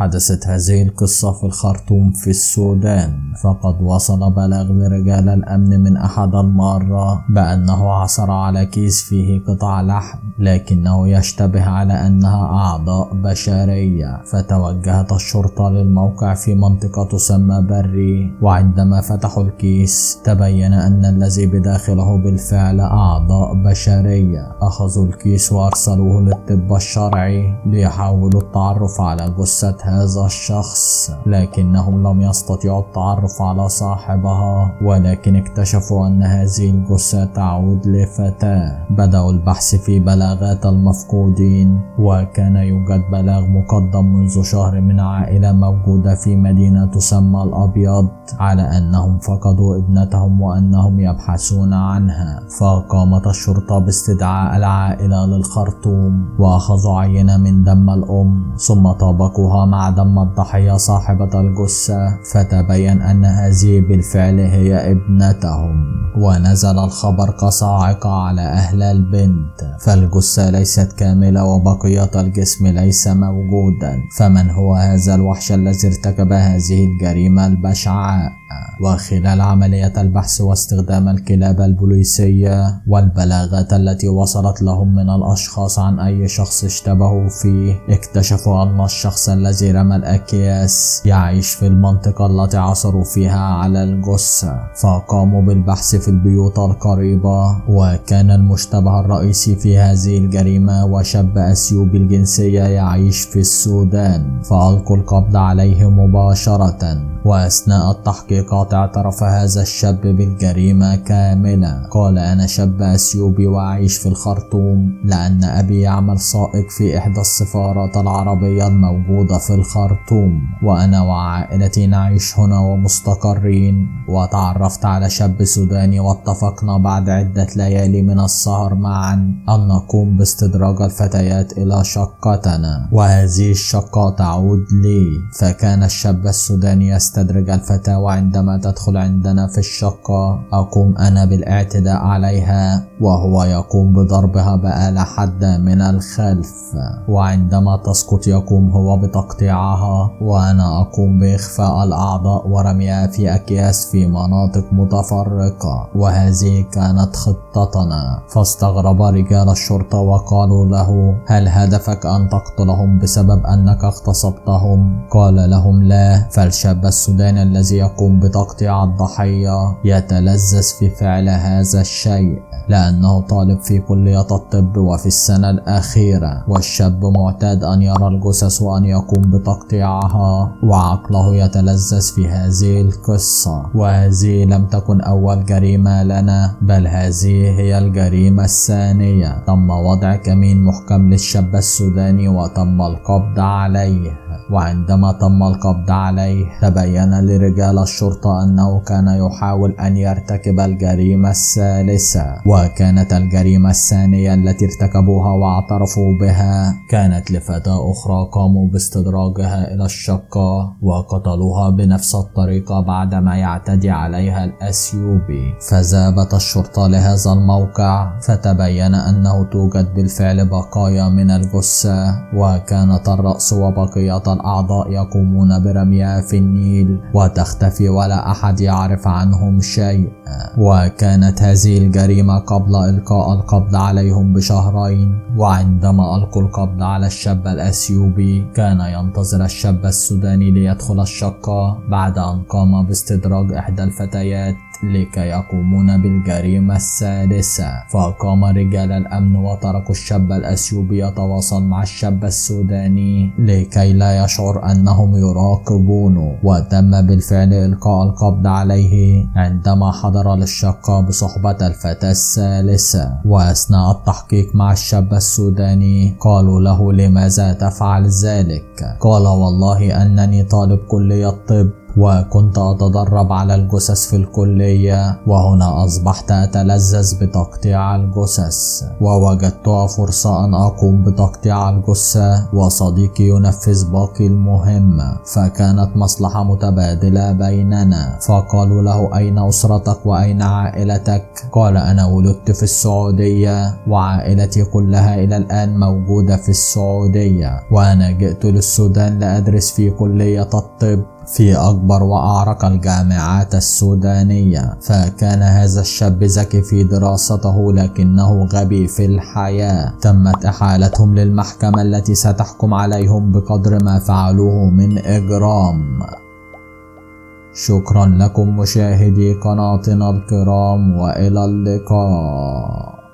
حدثت هذه القصة في الخرطوم في السودان، فقد وصل بلاغ لرجال الأمن من أحد المرة بأنه عثر على كيس فيه قطع لحم، لكنه يشتبه على أنها أعضاء بشرية. فتوجهت الشرطة للموقع في منطقة تسمى بري، وعندما فتحوا الكيس تبين أن الذي بداخله بالفعل أعضاء بشرية. أخذوا الكيس وأرسلوه للطب الشرعي ليحاولوا التعرف على جثة هذا الشخص، لكنهم لم يستطيعوا التعرف على صاحبها، ولكن اكتشفوا أن هذه الجثة تعود لفتاة. بدأوا البحث في بلاغات المفقودين، وكان يوجد بلاغ مقدم منذ شهر من عائلة موجودة في مدينة تسمى الأبيض على أنهم فقدوا ابنتهم وأنهم يبحثون عنها. فقامت الشرطة باستدعاء العائلة للخرطوم، وأخذوا عينة من دم الأم ثم طابقوها مع دم الضحية صاحبة الجثة، فتبين أن هذه بالفعل هي ابنتهم. ونزل الخبر كصاعقة على أهل البنت، فالجثة ليست كاملة وبقية الجسم ليس موجودا. فمن هو هذا الوحش الذي ارتكب هذه الجريمة البشعة؟ وخلال عملية البحث واستخدام الكلاب البوليسية والبلاغات التي وصلت لهم من الأشخاص عن أي شخص اشتبهوا فيه، اكتشفوا أن الشخص الذي رمى الأكياس يعيش في المنطقة التي عثروا فيها على الجثة. فقاموا بالبحث في البيوت القريبة، وكان المشتبه الرئيسي في هذه الجريمة وشاب أثيوبي الجنسية يعيش في السودان. فألقوا القبض عليه مباشرة، وأثناء التحقيقات اعترف هذا الشاب بالجريمة كاملة. قال: أنا شاب أثيوبي وأعيش في الخرطوم لأن أبي يعمل سائق في إحدى السفارات العربية الموجودة في الخرطوم، وأنا وعائلتي نعيش هنا ومستقرين. وتعرفت على شاب سوداني واتفقنا بعد عدة ليالي من السهر معا أن نقوم باستدراج الفتيات إلى شقتنا، وهذه الشقة تعود لي. فكان الشاب السوداني يستدرج الفتاة، وعندما تدخل عندنا في الشقة أقوم أنا بالاعتداء عليها، وهو يقوم بضربها بآلة حادة من الخلف، وعندما تسقط يقوم هو بتقطيعها، وأنا أقوم بإخفاء الأعضاء ورميها في أكياس في مناطق متفرقة. وهذه كانت خطتنا. فاستغرب رجال الشرطة وقالوا له: هل هدفك أن تقتلهم بسبب أنك اغتصبتهم؟ قال لهم: لا، فالشاب السوداني الذي يقوم بتقطيع الضحية يتلذذ في فعل هذا الشيء لأنه طالب في كلية الطب وفي السنة الأخيرة، والشاب معتاد أن يرى الجثث وأن يقوم بتقطيعها، وعقله يتلذذ في هذه القصة. وهذه لم تكن أول جريمة لنا، بل هذه هي الجريمة الثانية. تم وضع كمين محكم للشاب السوداني وتم القبض عليه، وعندما تم القبض عليه تبين لرجال الشرطة أنه كان يحاول أن يرتكب الجريمة الثالثة، وكانت الجريمة الثانية التي ارتكبوها واعترفوا بها كانت لفتاة أخرى قاموا باستدراجها إلى الشقة وقتلوها بنفس الطريقة بعدما يعتدي عليها الأثيوبي. فذهبت الشرطة لهذا الموقع، فتبين أنه توجد بالفعل بقايا من الجثة، وكانت الرأس وبقية الأعضاء يقومون برميها في النيل وتختفي ولا أحد يعرف عنهم شيء. وكانت هذه الجريمة قبل إلقاء القبض عليهم بشهرين. وعندما ألقوا القبض على الشاب الأثيوبي كان ينتظر الشاب السوداني ليدخل الشقة بعد أن قام باستدراج إحدى الفتيات لكي يقومون بالجريمة الثالثة. فقام رجال الأمن وتركوا الشاب الأثيوبي يتواصل مع الشاب السوداني لكي لا يشعر أنهم يراقبونه، وتم بالفعل إلقاء القبض عليه عندما حضر للشقة بصحبة الفتاة الثالثة. وأثناء التحقيق مع الشاب السوداني قالوا له: لماذا تفعل ذلك؟ قال: والله أنني طالب كلية طب وكنت أتدرب على الجثث في الكلية، وهنا أصبحت أتلذذ بتقطيع الجثث، ووجدتها فرصة أن أقوم بتقطيع الجثة وصديقي ينفذ باقي المهمة، فكانت مصلحة متبادلة بيننا. فقالوا له: أين أسرتك وأين عائلتك؟ قال: أنا ولدت في السعودية وعائلتي كلها إلى الآن موجودة في السعودية، وأنا جئت للسودان لأدرس في كلية الطب في أكبر وأعرق الجامعات السودانية. فكان هذا الشاب ذكي في دراسته لكنه غبي في الحياة. تمت إحالتهم للمحكمة التي ستحكم عليهم بقدر ما فعلوه من إجرام. شكرا لكم مشاهدي قناتنا الكرام، وإلى اللقاء.